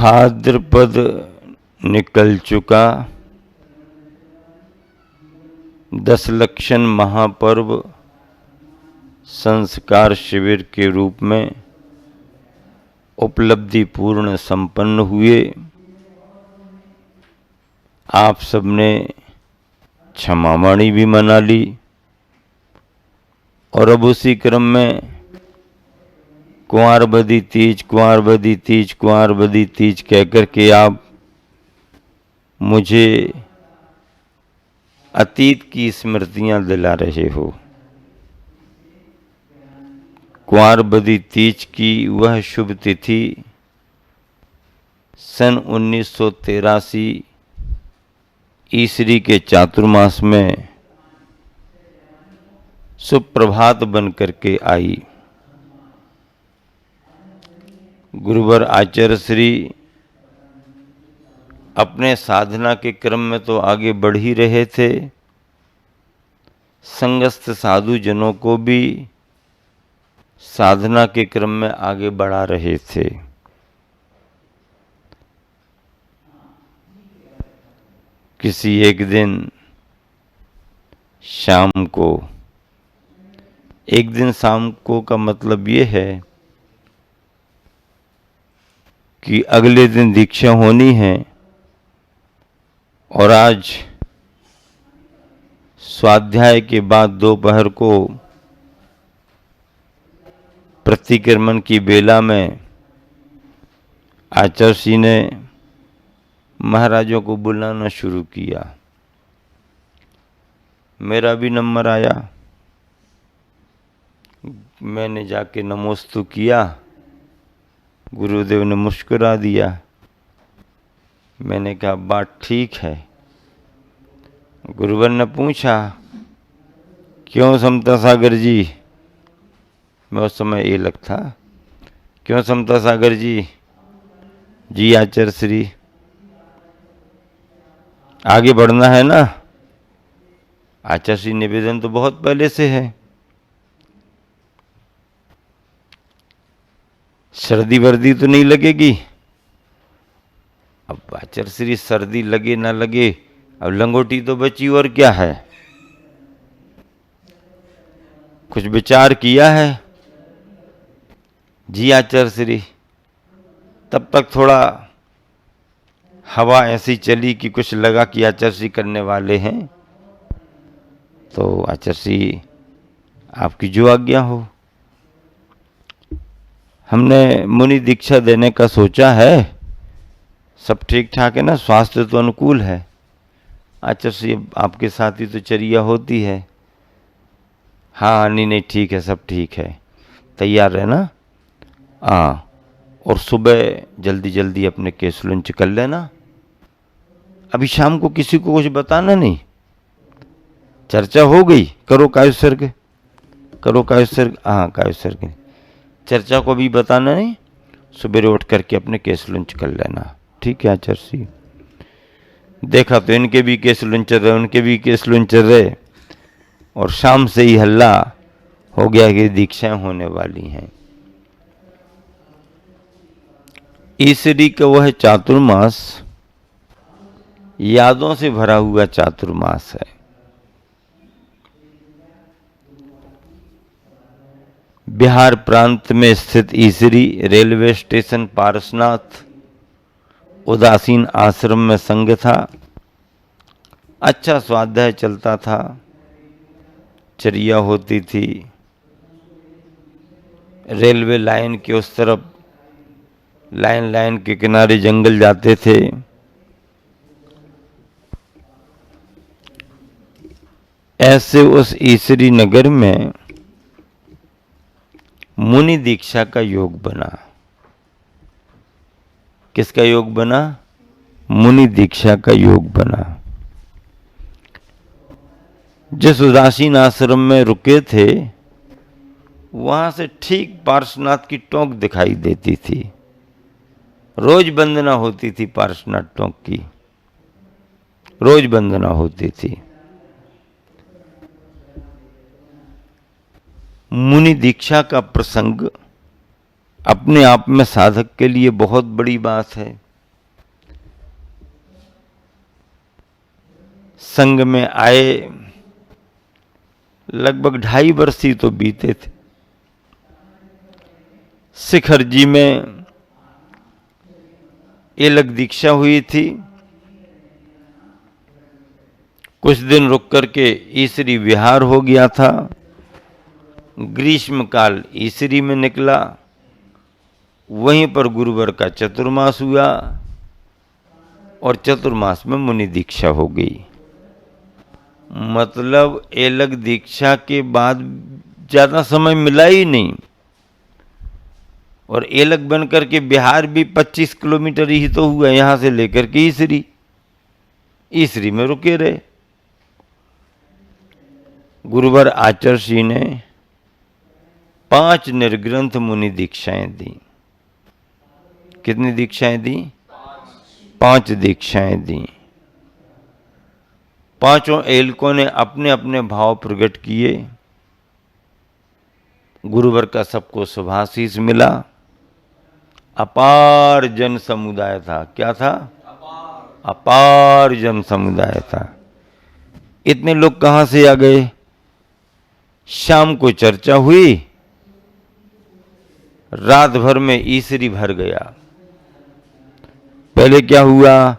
भाद्रपद निकल चुका, दशलक्षण महापर्व संस्कार शिविर के रूप में उपलब्धि पूर्ण संपन्न हुए। आप सबने क्षमावाणी भी मना ली और अब उसी क्रम में कुंवारबदी तीज, कुंवारबदी तीज, कुंवारबदी तीज कहकर के आप मुझे अतीत की स्मृतियां दिला रहे हो। कुंवारबदी तीज की वह शुभ तिथि सन 1983 ईसरी के चातुर्मास में सुप्रभात बन करके आई। गुरुवर आचार्य श्री अपने साधना के क्रम में तो आगे बढ़ ही रहे थे, संगस्थ साधु जनों को भी साधना के क्रम में आगे बढ़ा रहे थे। किसी एक दिन शाम को, एक दिन शाम को का मतलब ये है कि अगले दिन दीक्षा होनी है और आज स्वाध्याय के बाद दोपहर को प्रतिक्रमण की बेला में आचार्य जी ने महाराजों को बुलाना शुरू किया। मेरा भी नंबर आया, मैंने जाके नमोस्तु किया, गुरुदेव ने मुस्कुरा दिया। मैंने कहा बात ठीक है। गुरुवर ने पूछा क्यों समता सागर जी, मैं उस समय ये लगता, क्यों समता सागर जी? जी आचार्य श्री, आगे बढ़ना है ना। आचार्य श्री निवेदन तो बहुत पहले से है, सर्दी वर्दी तो नहीं लगेगी। अब आचार्य श्री सर्दी लगे ना लगे, अब लंगोटी तो बची और क्या है। कुछ विचार किया है? जी आचार्य श्री। तब तक थोड़ा हवा ऐसी चली कि कुछ लगा कि आचार्य श्री करने वाले हैं, तो आचार्य श्री आपकी जो आज्ञा हो। हमने मुनि दीक्षा देने का सोचा है, सब ठीक ठाक है ना, स्वास्थ्य तो अनुकूल है। आचार्य श्री आपके साथ ही तो चर्या होती है। हाँ नहीं ठीक है, सब ठीक है, तैयार रहना। हाँ, और सुबह जल्दी जल्दी अपने केस लंच कर लेना। अभी शाम को किसी को कुछ बताना नहीं। चर्चा हो गई, करो कायुसर्ग, करो कायुसर्ग। हाँ कायुसर्ग, चर्चा को भी बताना नहीं। सुबह उठ करके अपने केस लंच कर लेना। ठीक है आचार्य श्री। देखा तो इनके भी केस लुंचर रहे, उनके भी केस लुंचर रहे, और शाम से ही हल्ला हो गया कि दीक्षाएं होने वाली हैं। ईसरी का वह चातुर्मास यादों से भरा हुआ चातुर्मास है। बिहार प्रांत में स्थित ईसरी रेलवे स्टेशन पारसनाथ उदासीन आश्रम में संघ था। अच्छा स्वाध्याय चलता था, चर्या होती थी। रेलवे लाइन के उस तरफ लाइन के किनारे जंगल जाते थे। ऐसे उस ईसरी नगर में मुनि दीक्षा का योग बना। किसका योग बना? मुनि दीक्षा का योग बना। जिस उदासीन आश्रम में रुके थे वहां से ठीक पार्श्वनाथ की टोंक दिखाई देती थी। रोज वंदना होती थी पार्श्वनाथ टोंक की, रोज वंदना होती थी। मुनि दीक्षा का प्रसंग अपने आप में साधक के लिए बहुत बड़ी बात है। संग में आए लगभग 2.5 वर्ष ही तो बीते थे। शिखर जी में एलक दीक्षा हुई थी। कुछ दिन रुक करके ईसरी विहार हो गया था। ग्रीष्म काल ईसरी में निकला। वहीं पर गुरुवर का चतुर्मास हुआ और चतुर्मास में मुनि दीक्षा हो गई। मतलब एलक दीक्षा के बाद ज्यादा समय मिला ही नहीं। और एलक बनकर के बिहार भी 25 किलोमीटर ही तो हुआ यहां से लेकर के ईसरी में रुके रहे। गुरुवर आचार्य ने 5 निर्ग्रंथ मुनि दीक्षाएं दी। कितनी दीक्षाएं दी? 5 दीक्षाएं दी। पांचों एलकों ने अपने अपने भाव प्रकट किए। गुरुवर का सबको शुभाशीष मिला। अपार जन समुदाय था। क्या था? अपार जन समुदाय था। इतने लोग कहां से आ गए? शाम को चर्चा हुई, रात भर में ईसरी भर गया। पहले क्या हुआ?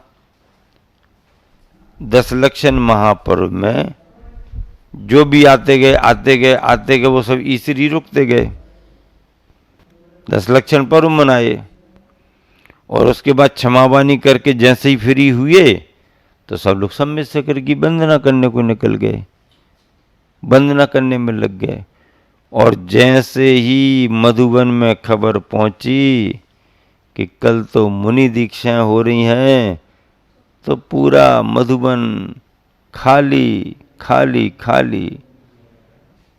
दशलक्षण महापर्व में जो भी आते गए वो सब ईसरी रुकते गए। 10 लक्षण पर्व मनाए और उसके बाद क्षमावानी करके जैसे ही फ्री हुए तो सब लोग सम्मित शिखर की वंदना करने को निकल गए, वंदना करने में लग गए। और जैसे ही मधुबन में खबर पहुंची कि कल तो मुनि दीक्षाएं हो रही हैं, तो पूरा मधुबन खाली खाली खाली।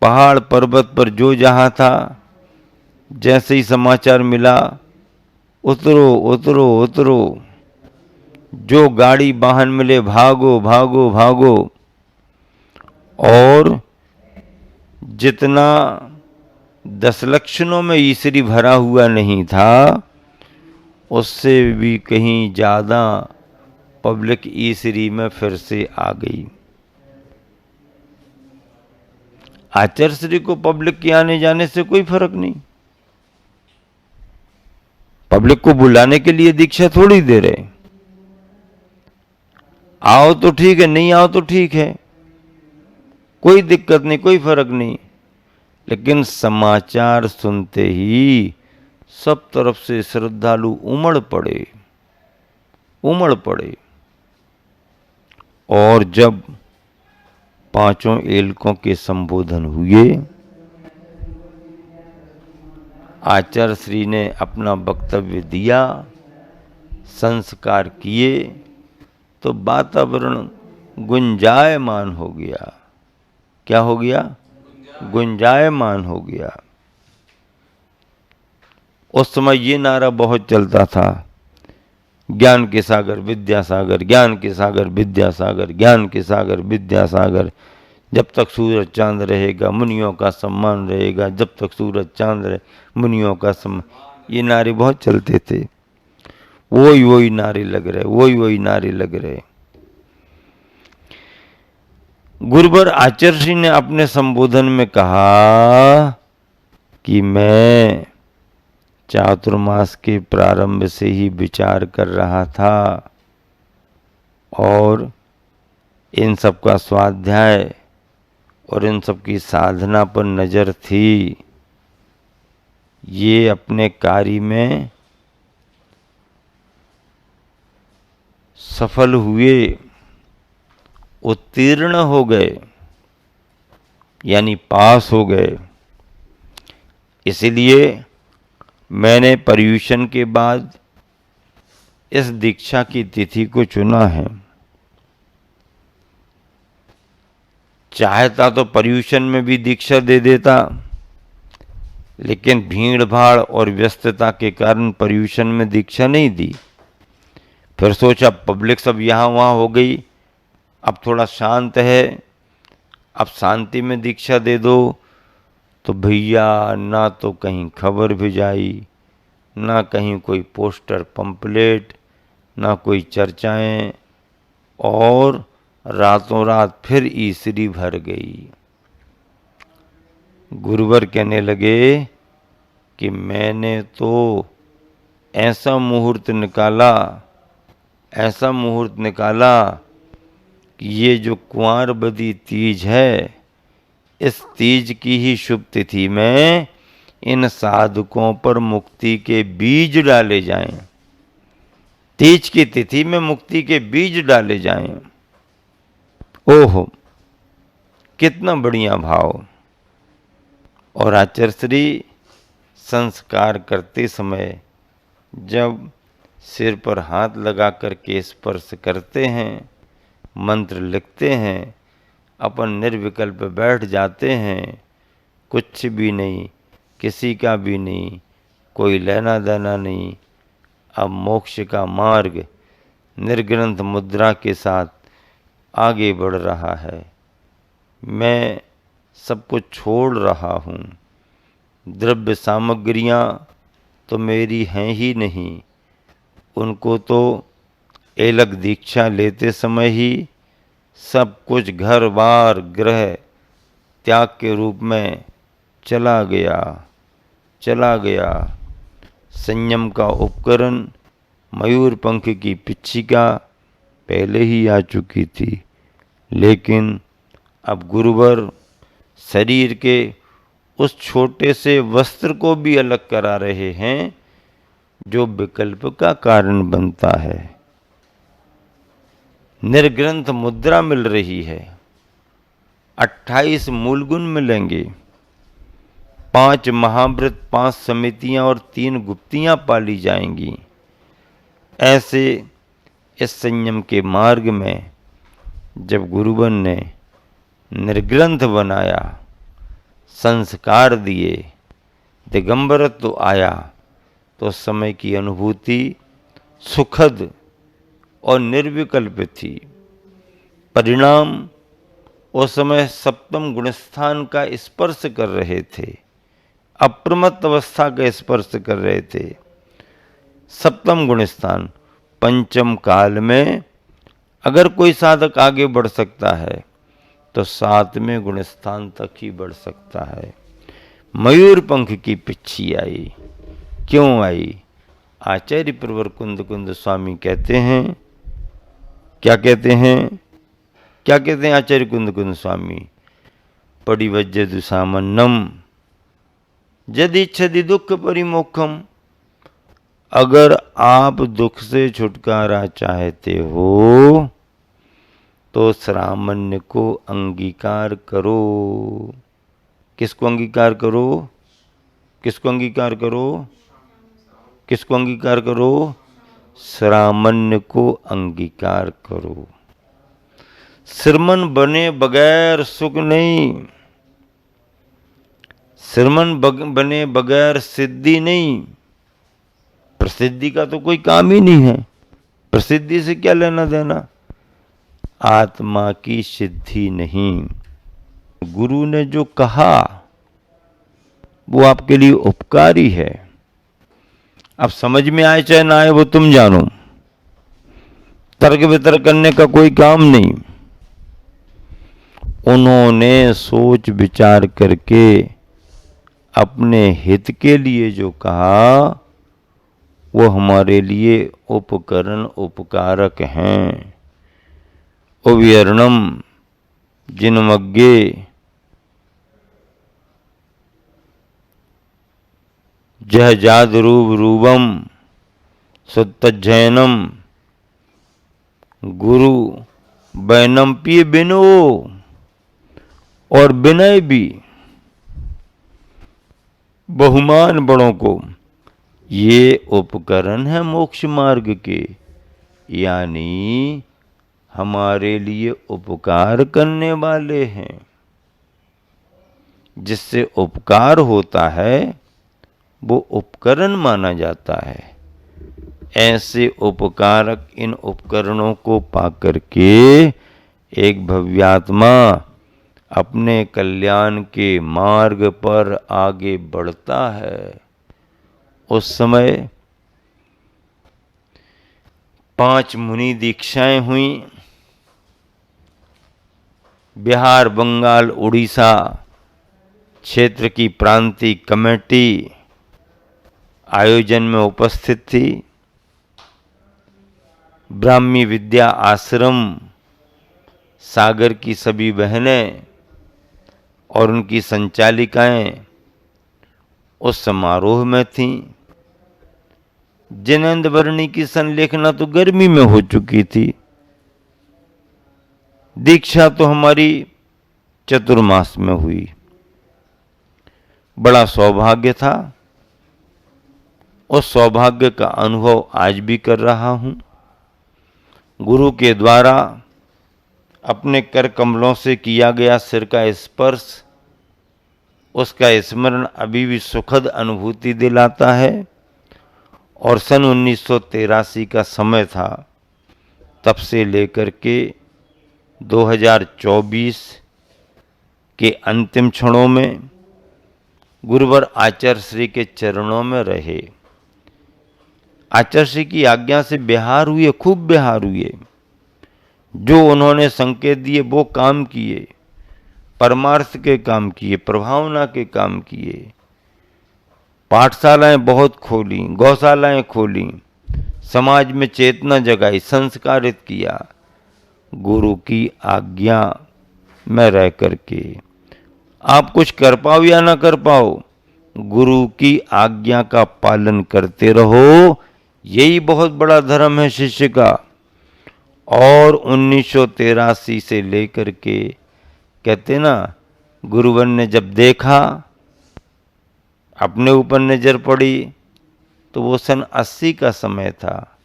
पहाड़ पर्वत पर जो जहां था, जैसे ही समाचार मिला, उतरो उतरो उतरो, जो गाड़ी वाहन मिले भागो भागो भागो। और जितना 10 लक्षणों में ईसरी भरा हुआ नहीं था, उससे भी कहीं ज्यादा पब्लिक ईसरी में फिर से आ गई। आचार्य श्री को पब्लिक के आने जाने से कोई फर्क नहीं। पब्लिक को बुलाने के लिए दीक्षा थोड़ी दे रहे। आओ तो ठीक है, नहीं आओ तो ठीक है, कोई दिक्कत नहीं, कोई फर्क नहीं। लेकिन समाचार सुनते ही सब तरफ से श्रद्धालु उमड़ पड़े। और जब 5 एलकों के संबोधन हुए, आचार्य श्री ने अपना वक्तव्य दिया, संस्कार किए, तो वातावरण गुंजायमान हो गया। क्या हो गया? गुंजायमान हो गया। उस समय ये नारा बहुत चलता था, ज्ञान के सागर विद्यासागर, ज्ञान के सागर विद्यासागर, ज्ञान के सागर विद्यासागर। जब तक सूरज चांद रहेगा मुनियों का सम्मान रहेगा, जब तक सूरज चांद रहे मुनियों का सम्मान। ये नारे बहुत चलते थे। वही नारे लग रहे। गुरुवर आचार्य ने अपने संबोधन में कहा कि मैं चातुर्मास के प्रारंभ से ही विचार कर रहा था और इन सब का स्वाध्याय और इन सब की साधना पर नजर थी। ये अपने कार्य में सफल हुए, उत्तीर्ण हो गए, यानी पास हो गए। इसलिए मैंने पर्यूषण के बाद इस दीक्षा की तिथि को चुना है। चाहता तो पर्यूषण में भी दीक्षा दे देता, लेकिन भीड़ भाड़ और व्यस्तता के कारण पर्यूषण में दीक्षा नहीं दी। फिर सोचा पब्लिक सब यहाँ वहाँ हो गई, अब थोड़ा शांत है, अब शांति में दीक्षा दे दो। तो भैया ना तो कहीं खबर भिजाई, ना कहीं कोई पोस्टर पंपलेट, ना कोई चर्चाएं, और रातों रात फिर ईसरी भर गई। गुरुवर कहने लगे कि मैंने तो ऐसा मुहूर्त निकाला कि ये जो कुंवारबदी तीज है, इस तीज की ही शुभ तिथि में इन साधकों पर मुक्ति के बीज डाले जाएं। तीज की तिथि में मुक्ति के बीज डाले जाएं। ओहो, कितना बढ़िया भाव। और आचार्य श्री संस्कार करते समय जब सिर पर हाथ लगा करके स्पर्श करते हैं, मंत्र लिखते हैं, अपन निर्विकल्प बैठ जाते हैं, कुछ भी नहीं, किसी का भी नहीं, कोई लेना देना नहीं। अब मोक्ष का मार्ग निर्ग्रंथ मुद्रा के साथ आगे बढ़ रहा है। मैं सब कुछ छोड़ रहा हूँ। द्रव्य सामग्रियाँ तो मेरी हैं ही नहीं, उनको तो एलक दीक्षा लेते समय ही सब कुछ घर बार गृह त्याग के रूप में चला गया। संयम का उपकरण मयूर पंख की पिच्छिका पहले ही आ चुकी थी, लेकिन अब गुरुवर शरीर के उस छोटे से वस्त्र को भी अलग करा रहे हैं जो विकल्प का कारण बनता है। निर्ग्रंथ मुद्रा मिल रही है, 28 मूलगुण मिलेंगे, 5 महाव्रत, 5 समितियां और 3 गुप्तियां पाली जाएंगी। ऐसे इस संयम के मार्ग में जब गुरुवन ने निर्ग्रंथ बनाया, संस्कार दिए, दिगंबरत्व आया, तो समय की अनुभूति सुखद और निर्विकल्प थी। परिणाम उस समय सप्तम गुणस्थान का स्पर्श कर रहे थे, अप्रमत्त अवस्था का स्पर्श कर रहे थे। सप्तम गुणस्थान, पंचम काल में अगर कोई साधक आगे बढ़ सकता है तो 7वें गुणस्थान तक ही बढ़ सकता है। मयूर पंख की पिच्छी आई, क्यों आई? आचार्य प्रवर कुंद स्वामी कहते हैं, क्या कहते हैं आचार्य कुंद स्वामी? पडिवज्जतु सामन्नम यदिच्छति दुख परिमोक्षम। अगर आप दुख से छुटकारा चाहते हो तो श्रामण्य को अंगीकार करो। किसको अंगीकार करो? किसको अंगीकार करो? किसको अंगीकार करो? श्रामण्य को अंगीकार करो। श्रमण बने बगैर सुख नहीं, श्रमण बने बगैर सिद्धि नहीं। प्रसिद्धि का तो कोई काम ही नहीं है, प्रसिद्धि से क्या लेना देना। आत्मा की सिद्धि नहीं। गुरु ने जो कहा वो आपके लिए उपकारी है। अब समझ में आए चाहे ना आए वो तुम जानो, तर्क वितर्क करने का कोई काम नहीं। उन्होंने सोच विचार करके अपने हित के लिए जो कहा वो हमारे लिए उपकरण उपकारक हैं। उव्यर्णम जिनमग्गे जहजाद रूपम सुत्तजैनम गुरु बैनम पिए बिनो। और विनय भी, बहुमान बड़ों को, ये उपकरण है मोक्ष मार्ग के, यानी हमारे लिए उपकार करने वाले हैं। जिससे उपकार होता है वो उपकरण माना जाता है। ऐसे उपकारक इन उपकरणों को पाकर के एक भव्यात्मा अपने कल्याण के मार्ग पर आगे बढ़ता है। उस समय 5 मुनि दीक्षाएं हुई, बिहार, बंगाल, उड़ीसा क्षेत्र की प्रांतीय कमेटी आयोजन में उपस्थित थी। ब्राह्मी विद्या आश्रम सागर की सभी बहनें और उनकी संचालिकाएं उस समारोह में थीं। जिनेंद्र वर्णी की संलेखना तो गर्मी में हो चुकी थी। दीक्षा तो हमारी चतुर्मास में हुई। बड़ा सौभाग्य था। उस सौभाग्य का अनुभव आज भी कर रहा हूं। गुरु के द्वारा अपने कर कमलों से किया गया सिर का स्पर्श, उसका स्मरण अभी भी सुखद अनुभूति दिलाता है। और सन 1983 का समय था। तब से लेकर के 2024 के अंतिम क्षणों में गुरुवर आचार्य श्री के चरणों में रहे। आचार्य श्री की आज्ञा से बिहार हुए, खूब बिहार हुए। जो उन्होंने संकेत दिए वो काम किए, परमार्थ के काम किए, प्रभावना के काम किए। पाठशालाएं बहुत खोली, गौशालाएं खोली, समाज में चेतना जगाई, संस्कारित किया। गुरु की आज्ञा में रह करके आप कुछ कर पाओ या ना कर पाओ, गुरु की आज्ञा का पालन करते रहो। यही बहुत बड़ा धर्म है शिष्य का। और 1983 से लेकर के कहते ना, गुरुवर ने जब देखा, अपने ऊपर नजर पड़ी, तो वो सन 80 का समय था।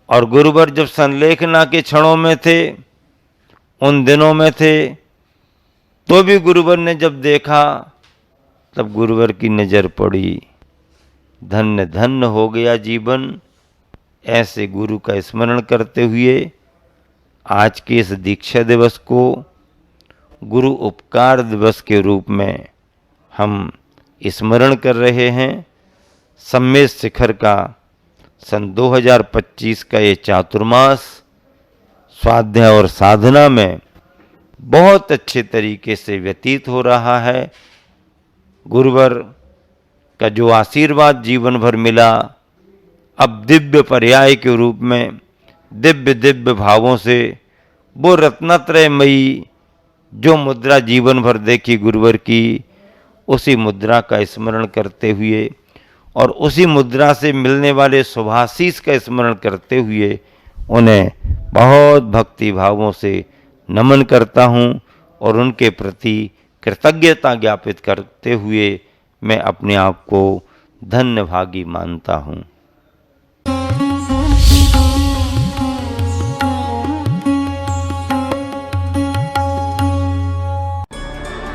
और गुरुवर जब संलेखना के क्षणों में थे, उन दिनों में थे, तो भी गुरुवर ने जब देखा, तब गुरुवर की नजर पड़ी। धन्य धन्य हो गया जीवन। ऐसे गुरु का स्मरण करते हुए आज के इस दीक्षा दिवस को गुरु उपकार दिवस के रूप में हम स्मरण कर रहे हैं। सम्मेद शिखर का सन 2025 का ये चातुर्मास स्वाध्याय और साधना में बहुत अच्छे तरीके से व्यतीत हो रहा है। गुरुवर का जो आशीर्वाद जीवन भर मिला, अब दिव्य पर्याय के रूप में दिव्य दिव्य भावों से वो रत्नत्रयमयी जो मुद्रा जीवन भर देखी गुरुवर की, उसी मुद्रा का स्मरण करते हुए और उसी मुद्रा से मिलने वाले शुभाशीष का स्मरण करते हुए उन्हें बहुत भक्ति भावों से नमन करता हूँ और उनके प्रति कृतज्ञता ज्ञापित करते हुए मैं अपने आप को धन्य भागी मानता हूँ।